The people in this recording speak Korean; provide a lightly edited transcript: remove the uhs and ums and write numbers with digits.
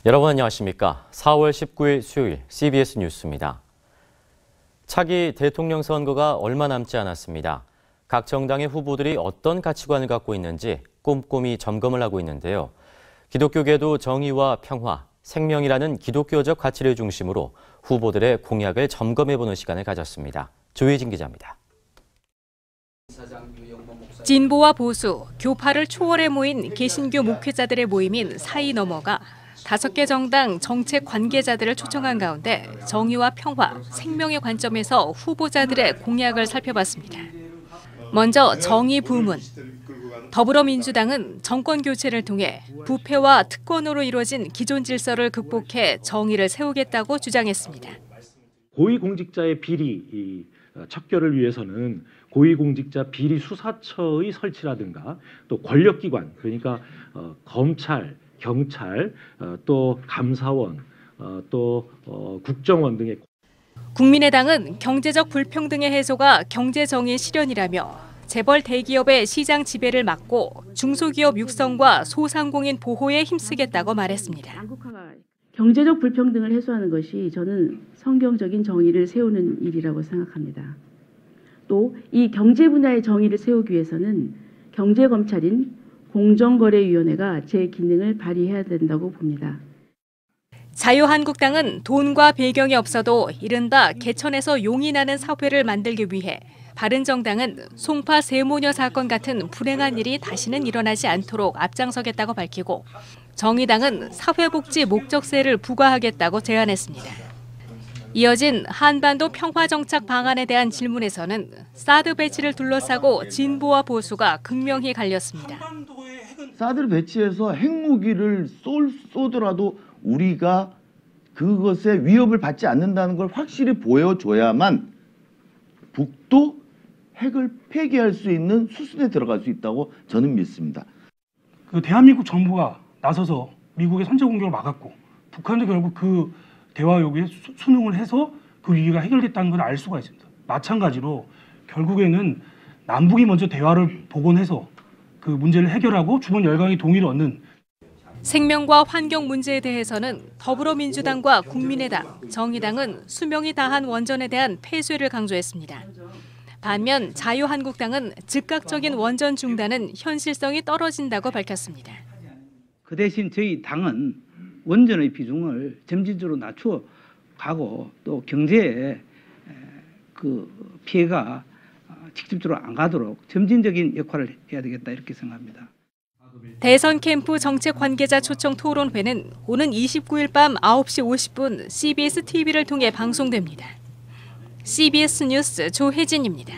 여러분 안녕하십니까? 4월 19일 수요일 CBS 뉴스입니다. 차기 대통령 선거가 얼마 남지 않았습니다. 각 정당의 후보들이 어떤 가치관을 갖고 있는지 꼼꼼히 점검을 하고 있는데요. 기독교계도 정의와 평화, 생명이라는 기독교적 가치를 중심으로 후보들의 공약을 점검해보는 시간을 가졌습니다. 조혜진 기자입니다. 진보와 보수, 교파를 초월해 모인 개신교 목회자들의 모임인 사이 너머가 5개 정당 정책 관계자들을 초청한 가운데 정의와 평화, 생명의 관점에서 후보자들의 공약을 살펴봤습니다. 먼저 정의 부문. 더불어민주당은 정권 교체를 통해 부패와 특권으로 이루어진 기존 질서를 극복해 정의를 세우겠다고 주장했습니다. 고위공직자의 비리 척결을 위해서는 고위공직자 비리 수사처의 설치라든가 또 권력기관, 그러니까 검찰, 경찰, 또 감사원, 또 국정원 등의. 국민의당은 경제적 불평등의 해소가 경제정의 실현이라며 재벌 대기업의 시장 지배를 막고 중소기업 육성과 소상공인 보호에 힘쓰겠다고 말했습니다. 경제적 불평등을 해소하는 것이 저는 성경적인 정의를 세우는 일이라고 생각합니다. 또 이 경제 분야의 정의를 세우기 위해서는 경제검찰인 공정거래위원회가 제 기능을 발휘해야 된다고 봅니다. 자유한국당은 돈과 배경이 없어도 이른바 개천에서 용이 나는 사회를 만들기 위해 바른정당은 송파 세모녀 사건 같은 불행한 일이 다시는 일어나지 않도록 앞장서겠다고 밝히고 정의당은 사회복지 목적세를 부과하겠다고 제안했습니다. 이어진 한반도 평화정착 방안에 대한 질문에서는 사드 배치를 둘러싸고 진보와 보수가 극명히 갈렸습니다. 사드를 배치해서 핵무기를 쏘더라도 우리가 그것에 위협을 받지 않는다는 걸 확실히 보여줘야만 북도 핵을 폐기할 수 있는 수순에 들어갈 수 있다고 저는 믿습니다. 대한민국 정부가 나서서 미국의 선제 공격을 막았고 북한도 결국 그 대화 요구에 순응을 해서 그 위기가 해결됐다는 걸 알 수가 있습니다. 마찬가지로 결국에는 남북이 먼저 대화를 복원해서 그 문제를 해결하고 주변 열강의 동의를 얻는. 생명과 환경 문제에 대해서는 더불어민주당과 국민의당, 정의당은 수명이 다한 원전에 대한 폐쇄를 강조했습니다. 반면 자유한국당은 즉각적인 원전 중단은 현실성이 떨어진다고 밝혔습니다. 그 대신 저희 당은 원전의 비중을 점진적으로 낮춰 가고 또 경제에 그 피해가 직접적으로 안 가도록 점진적인 역할을 해야 되겠다 이렇게 생각합니다. 대선 캠프 정책 관계자 초청 토론회는 오는 29일 밤 9시 50분 CBS TV를 통해 방송됩니다. CBS 뉴스 조혜진입니다.